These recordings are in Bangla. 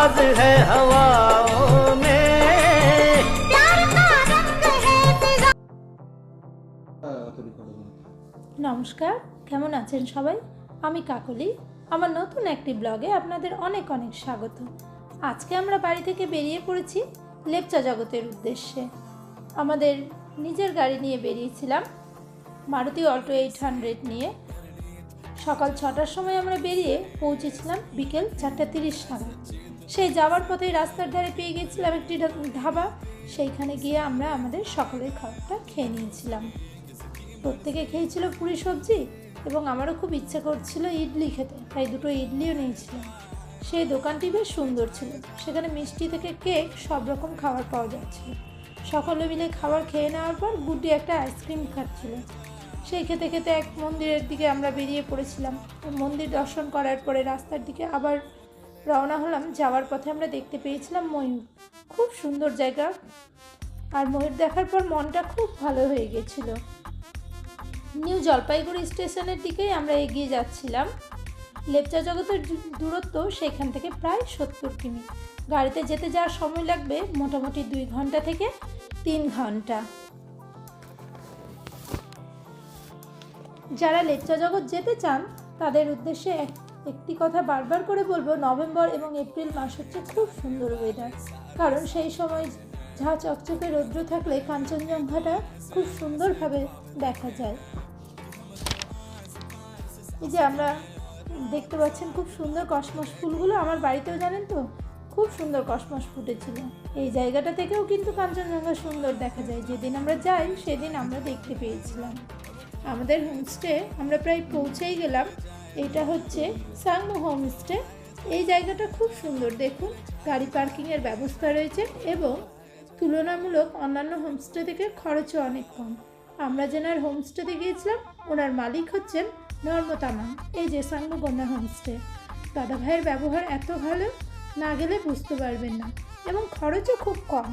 राज है हवाओं में। प्यार का रंग है फिजा। নমস্কার, কেমন আছেন সবাই? আমি কাকলি। আমার নতুন একটি ব্লগে আপনাদের অনেক অনেক স্বাগত। আজকে আমরা বাড়ি থেকে বেরিয়ে পড়েছি লেপচা জগতের উদ্দেশ্যে। আমাদের নিজের গাড়ি নিয়ে বেরিয়েছিলাম, মারুতি অল্টো 800 নিয়ে। সকাল 6টার সময় আমরা বেরিয়ে পৌঁছেছিলাম বিকেল 4:30 নাগাদ। সেই যাওয়ার পথে রাস্তার ধারে পেয়ে গেছিলাম একটি ধাবা। সেইখানে গিয়ে আমরা আমাদের সকালের খাবারটা খেয়ে নিয়েছিলাম। প্রত্যেকে খেয়েছিল পুরি সবজি এবং আমারও খুব ইচ্ছা করছিল ইডলি খেতে, তাই দুটো ইডলিও নিয়েছিলাম। সেই দোকানটি বেশ সুন্দর ছিল, সেখানে মিষ্টি থেকে কেক সব রকম খাবার পাওয়া যাচ্ছিল। সকলে মিলে খাবার খেয়ে নেওয়ার পর গুড্ডি একটা আইসক্রিম খাচ্ছিল। সেই খেতে খেতে এক মন্দিরের দিকে আমরা বেরিয়ে পড়েছিলাম। মন্দির দর্শন করার পরে রাস্তার দিকে আবার রওনা হলাম। যাওয়ার পথে আমরা দেখতে পেয়েছিলাম ময়ূর, খুব সুন্দর জায়গা। আর ময়ূর দেখার পর মনটা খুব ভালো হয়ে গেছিলো। নিউ জলপাইগুড়ি স্টেশনের দিকেই আমরা এগিয়ে যাচ্ছিলাম। লেপচা জগতের দূরত্ব সেখান থেকে প্রায় 70 কিমি। গাড়িতে যেতে যাওয়ার সময় লাগবে মোটামুটি 2 ঘন্টা থেকে 3 ঘন্টা। যারা লেপচা জগৎ যেতে চান তাদের উদ্দেশ্যে একটি কথা বারবার করে বলবো, নভেম্বর এবং এপ্রিল মাস হচ্ছে খুব সুন্দর ওয়েদার। কারণ সেই সময় ঝাঁ চকচকে রৌদ্র থাকলে কাঞ্চনজঙ্ঘাটা খুব সুন্দরভাবে দেখা যায়। এই যে আমরা দেখতে পাচ্ছেন খুব সুন্দর কসমস ফুলগুলো, আমার বাড়িতেও জানেন তো খুব সুন্দর কসমস ফুটেছিল। এই জায়গাটা থেকেও কিন্তু কাঞ্চনজঙ্ঘা সুন্দর দেখা যায়। যেদিন আমরা যাই সেদিন আমরা দেখতে পেয়েছিলাম। আমাদের হোমস্টে আমরা প্রায় পৌঁছেই গেলাম। এটা হচ্ছে সাংমু হোমস্টে। এই জায়গাটা খুব সুন্দর, দেখুন গাড়ি পার্কিংয়ের ব্যবস্থা রয়েছে এবং তুলনামূলক অন্যান্য হোমস্টে থেকে খরচও অনেক কম। আমরা যেনার হোমস্টেতে গিয়েছিলাম ওনার মালিক হচ্ছেন নর্মতামা। এই যে সাংমুগন্যা হোমস্টে, দাদা ভাইয়ের ব্যবহার এত ভালো, না গেলে বুঝতে পারবেন না। এবং খরচও খুব কম।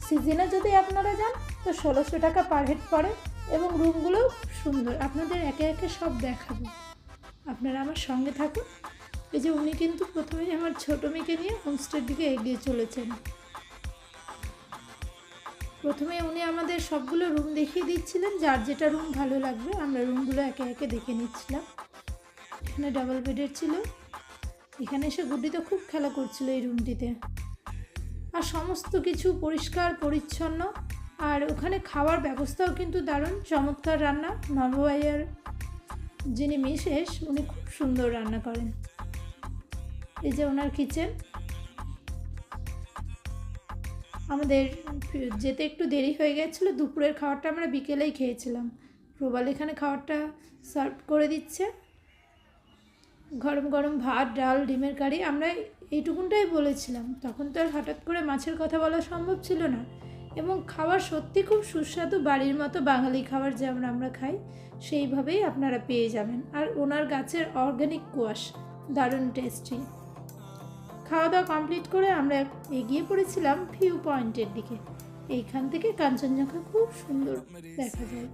সিজনে যদি আপনারা যান তো 1600 টাকা পার হেড পড়ে এবং রুমগুলোও খুব সুন্দর। আপনাদের একে একে সব দেখাবো, আপনারা আমার সঙ্গে থাকুন। এই যে উনি কিন্তু প্রথমেই আমার ছোটো মেয়েকে নিয়ে হোমস্টের দিকে এগিয়ে চলেছেন। প্রথমে উনি আমাদের সবগুলো রুম দেখিয়ে দিচ্ছিলেন, যার যেটা রুম ভালো লাগবে আমরা রুমগুলো একে একে দেখে নিচ্ছিলাম। এখানে ডাবল বেডের ছিল। এখানে এসে গুড্ডি তো খুব খেলা করছিল এই রুমটিতে। আর সমস্ত কিছু পরিষ্কার পরিচ্ছন্ন। আর ওখানে খাওয়ার ব্যবস্থাও কিন্তু দারুণ চমৎকার রান্না। নবভাইয়ার যিনি মিসেস উনি খুব সুন্দর রান্না করেন। এই যে ওনার কিচেন। আমাদের যেতে একটু দেরি হয়ে গেছিলো। দুপুরের খাবারটা আমরা বিকেলেই খেয়েছিলাম। প্রবাল এখানে খাবারটা সার্ভ করে দিচ্ছে, গরম গরম ভাত, ডাল, ডিমের কারি। আমরা এইটুকুনটাই বলেছিলাম, তখন তো আর হঠাৎ করে মাছের কথা বলা সম্ভব ছিল না। এবং খাবার সত্যি খুব সুস্বাদু, বাড়ির মতো বাঙালি খাবার যেমন আমরা খাই সেইভাবেই আপনারা পেয়ে যাবেন। আর ওনার গাছের অর্গ্যানিক কোয়াশ দারুণ টেস্টি। খাওয়া দাওয়া কমপ্লিট করে আমরা এগিয়ে পড়েছিলাম ভিউ পয়েন্টের দিকে। এইখান থেকে কাঞ্চনজঙ্ঘা খুব সুন্দর দেখা যায়।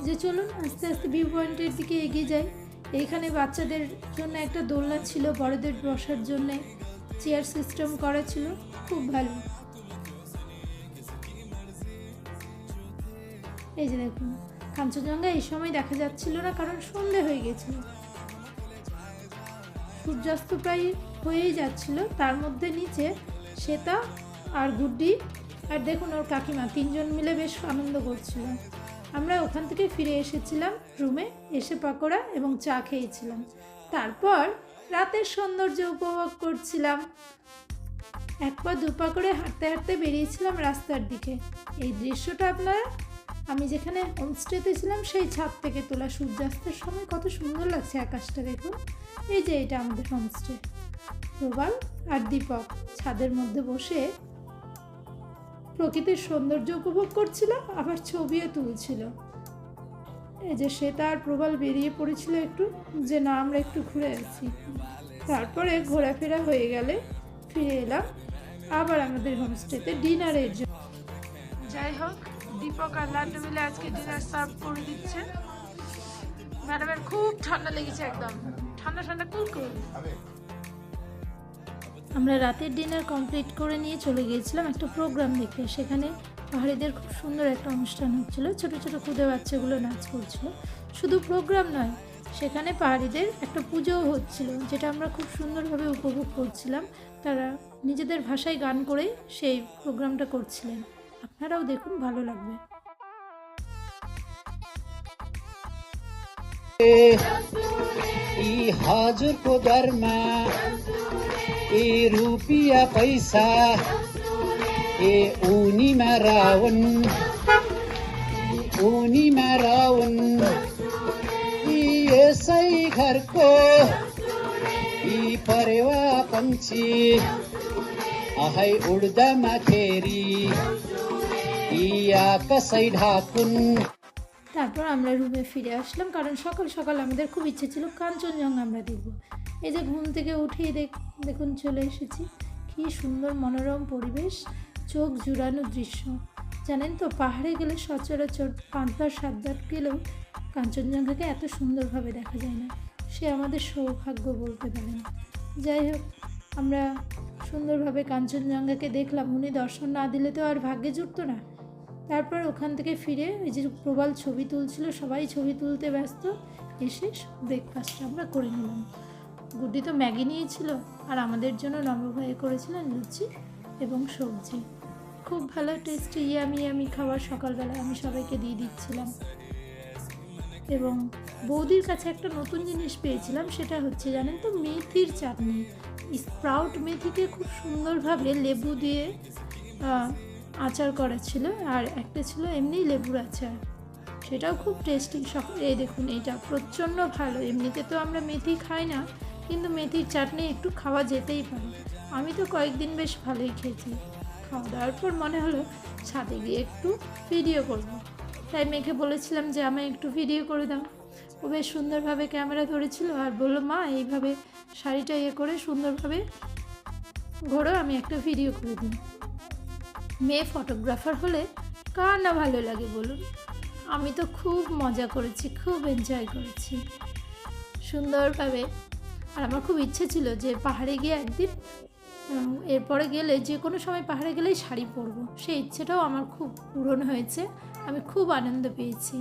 যে চলুন আস্তে আস্তে ভিউ পয়েন্টের দিকে এগিয়ে যাই। এইখানে বাচ্চাদের জন্য একটা দোলনা ছিল, বড়দের বসার জন্য চেয়ার সিস্টেম করা ছিল, খুব ভালো। এই যে দেখুন কাঞ্চনজঙ্ঘা এই সময় দেখা যাচ্ছিল না, কারণ সন্ধে হয়ে গেছিল, সূর্যাস্ত প্রায় হয়েই যাচ্ছিল। তার মধ্যে নিচে শ্বেতা আর গুড্ডি আর দেখুন ওর কাকিমা, 3 জন মিলে বেশ আনন্দ করছিল। আমরা ওখান থেকে ফিরে এসেছিলাম রুমে, এসে পকোড়া এবং চা খেয়েছিলাম। তারপর রাতের সৌন্দর্য উপভোগ করছিলাম। 1 পা 2 পা করে হাঁটতে হাঁটতে বেরিয়েছিলাম রাস্তার দিকে। এই দৃশ্যটা আপনারা, আমি যেখানে হোমস্টেতে ছিলাম সেই ছাদ থেকে তোলা। সূর্যাস্তের সময় কত সুন্দর লাগছে আকাশটা দেখুন। এই যে এটা আমাদের হোমস্টে। প্রবাল আর দীপক ছাদের মধ্যে বসে প্রকৃতির সৌন্দর্য উপভোগ করছিল, আবার ছবিও তুলছিল। এই যে শ্বেতা আর প্রবাল বেরিয়ে পড়েছিল একটু, যে না আমরা একটু ঘুরে আসি। তারপরে ঘোরাফেরা হয়ে গেলে ফিরে এলাম আবার আমাদের হোমস্টেতে ডিনারের জন্য। যাই হোক, দীপক আর লাড্ডু মিলে আজকে ডিনার সার্ভ করে দিচ্ছে। ম্যাডামের খুব ঠান্ডা লেগেছে, একদম ঠান্ডা ঠান্ডা কুলকুল। আমরা রাতের ডিনার কমপ্লিট করে নিয়ে চলে গিয়েছিলাম একটা প্রোগ্রাম দেখতে। সেখানে পাহাড়িদের খুব সুন্দর একটা অনুষ্ঠান হচ্ছিলো, ছোটো ছোটো খুদে বাচ্চাগুলো নাচ করছিল। শুধু প্রোগ্রাম নয়, সেখানে পাহাড়িদের একটা পুজোও হচ্ছিল, যেটা আমরা খুব সুন্দরভাবে উপভোগ করছিলাম। তারা নিজেদের ভাষায় গান করেই সেই প্রোগ্রামটা করছিলেন। আপনারাও দেখুন, ভালো লাগবে। यी हजुरको घरमा ए रुपियाँ पैसा ए उनीमा रावण यी यसै घरको यी परेवा पंक्षी आहै उड्दा माखेरी यी आकाशै ढाकुन। তারপর আমরা রুমে ফিরে আসলাম, কারণ সকাল সকাল আমাদের খুব ইচ্ছে ছিল কাঞ্চনজঙ্ঘা আমরা দেখব। এই যে ঘুম থেকে উঠেই দেখুন চলে এসেছি। কী সুন্দর মনোরম পরিবেশ, চোখ জুড়ানো দৃশ্য। জানেন তো, পাহাড়ে গেলে সচরাচর 5বার 7বার গেলেও কাঞ্চনজঙ্ঘাকে এত সুন্দরভাবে দেখা যায় না। সে আমাদের সৌভাগ্য বলতে পারেন। যাই হোক, আমরা সুন্দরভাবে কাঞ্চনজঙ্ঘাকে দেখলাম। উনি দর্শন না দিলে তো আর ভাগ্যে জুটতো না। তারপর ওখান থেকে ফিরে এই যে প্রবাল ছবি তুলছিল, সবাই ছবি তুলতে ব্যস্ত। এসে ব্রেকফাস্ট আমরা করে নিলাম। গুড্ডি তো ম্যাগি নিয়েছিল, আর আমাদের জন্য নম্রভাই করেছিলেন লুচি এবং সবজি। খুব ভালো টেস্টি ইয়ামি খাবার সকালবেলা আমি সবাইকে দিয়ে দিচ্ছিলাম। এবং বৌদির কাছে একটা নতুন জিনিস পেয়েছিলাম, সেটা হচ্ছে জানেন তো, মেথির চাটনি। স্প্রাউট মেথিকে খুব সুন্দরভাবে লেবু দিয়ে আচার করা ছিল, আর একটা ছিল এমনি লেবুর আচার, সেটাও খুব টেস্টি। এই দেখুন, এটা প্রচণ্ড ভালো। এমনিতে তো আমরা মেথি খাই না, কিন্তু মেথির চাটনি একটু খাওয়া যেতেই পারে। আমি তো কয়েকদিন বেশ ভালোই খেয়েছি। খাওয়া দাওয়ার পর মনে হলো ছাদে গিয়ে একটু ভিডিও করব। তাই মেয়েকে বলেছিলাম যে আমায় একটু ভিডিও করে দাও। ও বেশ সুন্দরভাবে ক্যামেরা ধরেছিল আর বললো, মা এইভাবে শাড়িটা করে সুন্দরভাবে ঘোরো, আমি একটা ভিডিও করে দিই। মেয়ে ফটোগ্রাফার হলে কার না ভালো লাগে বলুন। আমি তো খুব মজা করেছি, খুব এনজয় করেছি সুন্দরভাবে। আর আমার খুব ইচ্ছে ছিল যে পাহাড়ে গিয়ে একদিন, এরপরে গেলে যে কোনো সময় পাহাড়ে গেলেই শাড়ি পরবো। সেই ইচ্ছেটাও আমার খুব পূরণ হয়েছে। আমি খুব আনন্দ পেয়েছি।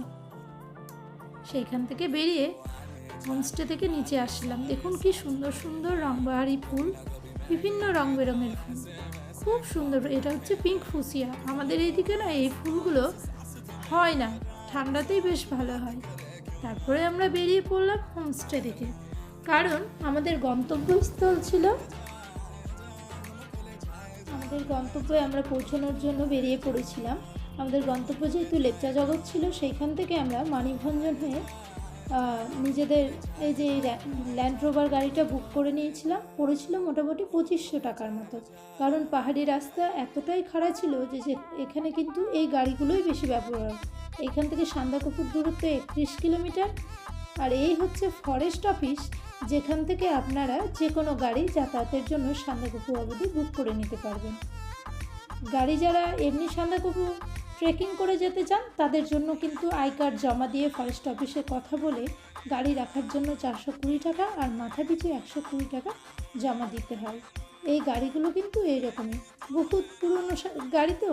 সেইখান থেকে বেরিয়ে হোমস্টে থেকে নিচে আসলাম। দেখুন কি সুন্দর সুন্দর রংবাহারি ফুল, বিভিন্ন রং বেরঙের ফুল, খুব সুন্দর। এটা হচ্ছে পিঙ্ক ফুসিয়া। আমাদের এইদিকে না এই ফুলগুলো হয় না, ঠান্ডাতেই বেশ ভালো হয়। তারপরে আমরা বেরিয়ে পড়লাম হোমস্টে থেকে, কারণ আমাদের গন্তব্যস্থল ছিল, আমাদের গন্তব্যে আমরা পৌঁছানোর জন্য বেরিয়ে পড়েছিলাম। আমাদের গন্তব্য যেহেতু লেপচা জগৎ ছিল, সেইখান থেকে আমরা মানিকভঞ্জন হয়ে নিজেদের এই যে ল্যান্ড রোভার গাড়িটা বুক করে নিয়েছিলাম। পড়েছিল মোটামুটি 2500 টাকার মতো, কারণ পাহাড়ি রাস্তা এতটাই খাড়া ছিল যে এখানে কিন্তু এই গাড়িগুলোই বেশি ব্যবহার। এখান থেকে সান্দাকপুর দূরত্ব 31 কিলোমিটার। আর এই হচ্ছে ফরেস্ট অফিস, যেখান থেকে আপনারা যে কোনো গাড়ি যাতায়াতের জন্য সান্দাকফু অবধি বুক করে নিতে পারবেন। গাড়ি যারা এমনি সান্দাকফু ট্রেকিং করে যেতে চান, তাদের জন্য কিন্তু আই কার্ড জমা দিয়ে ফরেস্ট অফিসে কথা বলে গাড়ি রাখার জন্য 420 টাকা আর মাথা পিছু 120 টাকা জমা দিতে হয়। এই গাড়িগুলো কিন্তু এইরকমই বহুত পুরনো গাড়ি, তো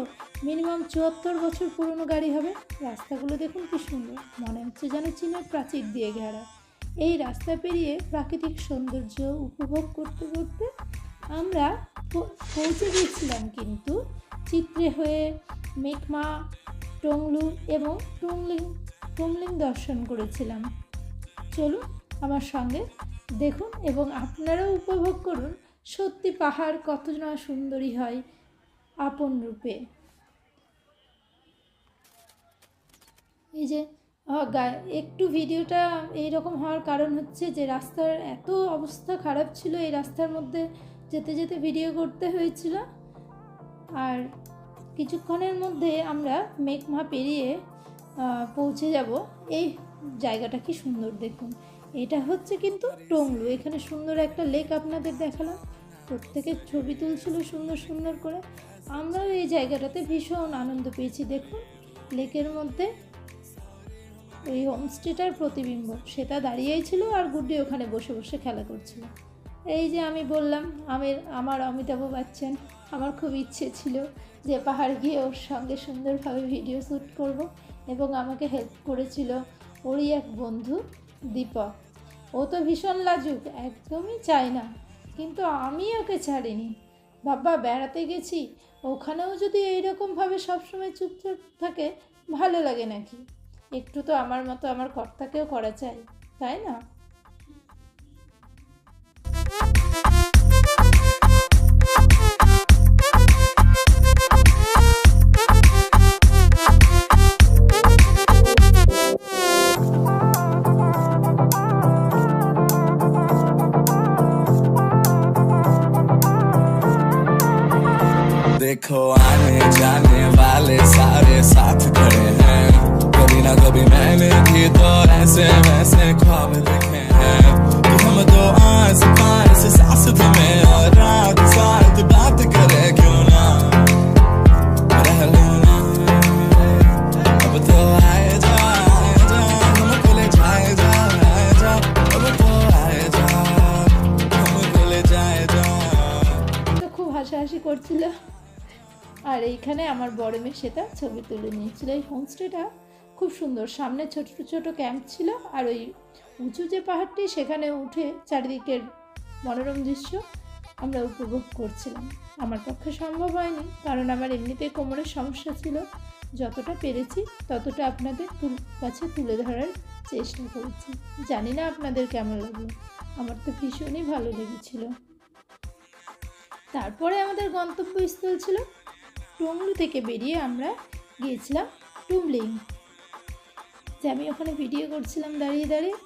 মিনিমাম 74 বছর পুরনো গাড়ি হবে। রাস্তাগুলো দেখুন কি সুন্দর, মনে হচ্ছে যেন চীনের প্রাচীর দিয়ে ঘেরা। এই রাস্তা পেরিয়ে প্রাকৃতিক সৌন্দর্য উপভোগ করতে করতে আমরা পৌঁছে গিয়েছিলাম কিন্তু চিত্রে হয়ে মেঘমা, টংলু এবং টুমলিং দর্শন করেছিলাম। চলুন আমার সঙ্গে দেখুন এবং আপনারাও উপভোগ করুন সত্যি পাহাড় কত না সুন্দরী হয় আপন রূপে। এই যে একটু ভিডিওটা এইরকম হওয়ার কারণ হচ্ছে যে রাস্তার এত অবস্থা খারাপ ছিল, এই রাস্তার মধ্যে যেতে যেতে ভিডিও করতে হয়েছিল। আর কিছুক্ষণের মধ্যে আমরা মেঘমা পেরিয়ে পৌঁছে যাব। এই জায়গাটা কি সুন্দর দেখুন, এটা হচ্ছে কিন্তু টংলু। এখানে সুন্দর একটা লেক আপনাদের দেখালাম, প্রত্যেকের ছবি তুলছিল সুন্দর সুন্দর করে। আমরাও এই জায়গাটাতে ভীষণ আনন্দ পেয়েছি। দেখুন লেকের মধ্যে ওই হোমস্টেটার প্রতিবিম্ব, সেটা দাঁড়িয়েই ছিল আর গুড্ডি ওখানে বসে বসে খেলা করছিল। এই যে আমি বললাম আমার অমিতাভ বচ্চন, আমার খুব ইচ্ছে ছিল যে পাহাড় গিয়ে ওর সঙ্গে সুন্দরভাবে ভিডিও শ্যুট করব, এবং আমাকে হেল্প করেছিল ওরই এক বন্ধু দীপক। ও তো ভীষণ লাজুক, একদমই চায় না, কিন্তু আমি ওকে ছাড়িনি। বাবা বেড়াতে গেছি, ওখানেও যদি এইরকমভাবে সবসময় চুপচাপ থাকে ভালো লাগে নাকি? একটু তো আমার মতো আমার কর্তাকেও করা চাই, তাই না? देखो आने जाने वाले सारे साथ खड़े हैं, कभी ना कभी मैंने भी तो ऐसे वैसे ख्वाब देखे हैं कि हम तो आस पास साथ में और रात साथ बात करे, क्यों ना रह लो ना। अब तो आए जा हमको ले जाए जा, अब तो आए जा हमको ले जाए जा। তো খুব হাসাহাসি করছিল, আর এইখানে আমার বড় মেয়ে সেটা ছবি তুলে নিয়েছিল। এই হোমস্টেটা খুব সুন্দর, সামনে ছোট ছোট ক্যাম্প ছিল, আর ওই উঁচু যে পাহাড়টি সেখানে উঠে চারিদিকের মনোরম দৃশ্য আমরা উপভোগ করছিলাম। আমার পক্ষে সম্ভব হয়নি, কারণ আমার এমনিতেই কোমরের সমস্যা ছিল। যতটা পেরেছি ততটা আপনাদের কাছে তুলে ধরার চেষ্টা করেছি। জানি না আপনাদের কেমন লাগলো, আমার তো ভীষণই ভালো লেগেছিল। তারপরে আমাদের গন্তব্যস্থল ছিল টুংলু থেকে বেরিয়ে আমরা গিয়েছিলাম টুমলিং। যে আমি ওখানে ভিডিও করছিলাম দাঁড়িয়ে দাঁড়িয়ে,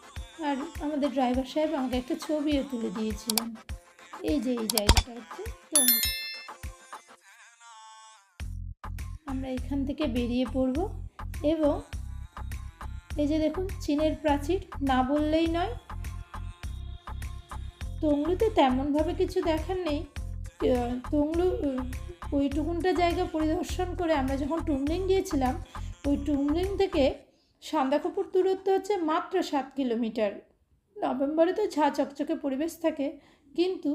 আর আমাদের ড্রাইভার সাহেব আমাকে একটা ছবিও তুলে দিয়েছিলেন। এই যে এই জায়গাটা হচ্ছে টুমলু। আমরা এখান থেকে বেরিয়ে পড়ব, এবং এই যে দেখুন চীনের প্রাচীর, না বললেই নয়। টুংলুতে তেমনভাবে কিছু দেখার নেই। টুংলু ওইটুকুনটা জায়গা পরিদর্শন করে আমরা যখন টুমলিং গিয়েছিলাম, ওই টুমলিং থেকে সান্দাকপুর দূরত্ব হচ্ছে মাত্র 7 কিলোমিটার। নভেম্বরে তো ঝাঁ চকচকে পরিবেশ থাকে, কিন্তু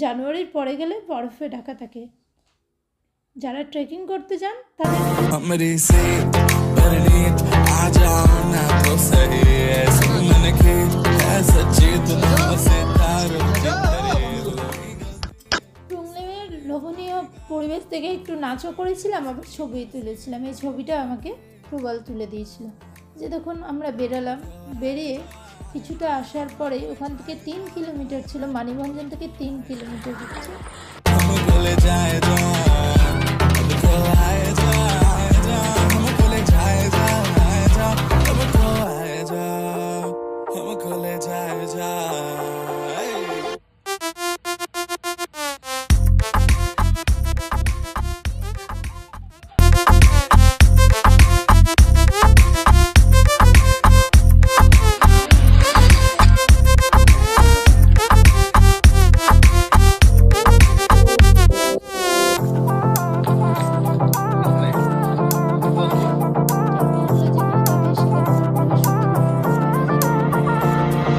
জানুয়ারির পরে গেলে বরফে ঢাকা থাকে। যারা ট্রেকিং করতে যান তাদের हमरी से परनीत आ जाओ ना तो सही, ऐसे मन की है सच्ची तुम से तारों की টুমলিংয়ের লোভনীয় পরিবেশ থেকে একটু নাচও করেছিলাম, আবার ছবি তুলেছিলাম। এই ছবিটা আমাকে প্রবাল তুলে দিয়েছিল। যে দেখুন আমরা বেরালাম, বেরিয়ে কিছুটা আসার পরে ওখান থেকে 3 কিলোমিটার ছিল, মানিভঞ্জন থেকে 3 কিলোমিটার হচ্ছে। हमको ले जाए जा, अब तो आए जा हमको ले जाए जा, अब तो आए जा हमको ले जाए जा।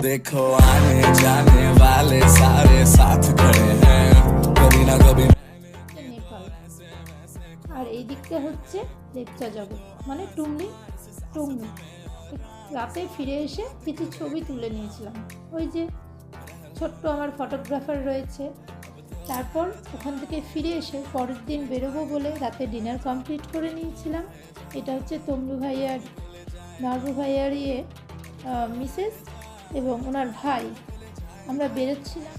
देखो आने जाने वाले सारे साथ खड़े हैं, कभी ना कभी নেপাল। আর এই দিকটা হচ্ছে লেপচা জগৎ, মানে টুমলিং টুংলু। রাতে ফিরে এসে কিছু ছবি তুলে নিয়েছিলাম, ওই যে ছোট্ট আমার ফটোগ্রাফার রয়েছে। তারপর ওখান থেকে ফিরে এসে পরের দিন বেরোবো বলে রাতে ডিনার কমপ্লিট করে নিয়েছিলাম। এটা হচ্ছে তমলু ভাইয়ার, নার্বু ভাইয়ার মিসেস এবং ওনার ভাই। আমরা বেরোচ্ছিলাম,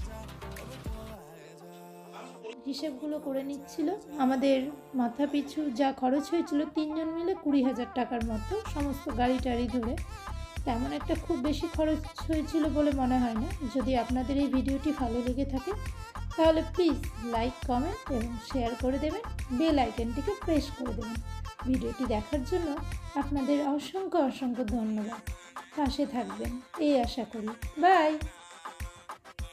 হিসেবগুলো করে নিচ্ছিল। আমাদের মাথা পিছু যা খরচ হয়েছিল 3 জন মিলে 20,000 টাকার মতো, সমস্ত গাড়ি টাড়ি ধরে। তেমন একটা খুব বেশি খরচ হয়েছিল বলে মনে হয় না। যদি আপনাদের এই ভিডিওটি ভালো লেগে থাকে তাহলে প্লিজ লাইক, কমেন্ট এবং শেয়ার করে দেবেন, বেল আইকনটিকে প্রেস করে দেবেন। ভিডিওটি দেখার জন্য আপনাদের অসংখ্য অসংখ্য ধন্যবাদ। পাশে থাকবেন এই আশা করি। বাই।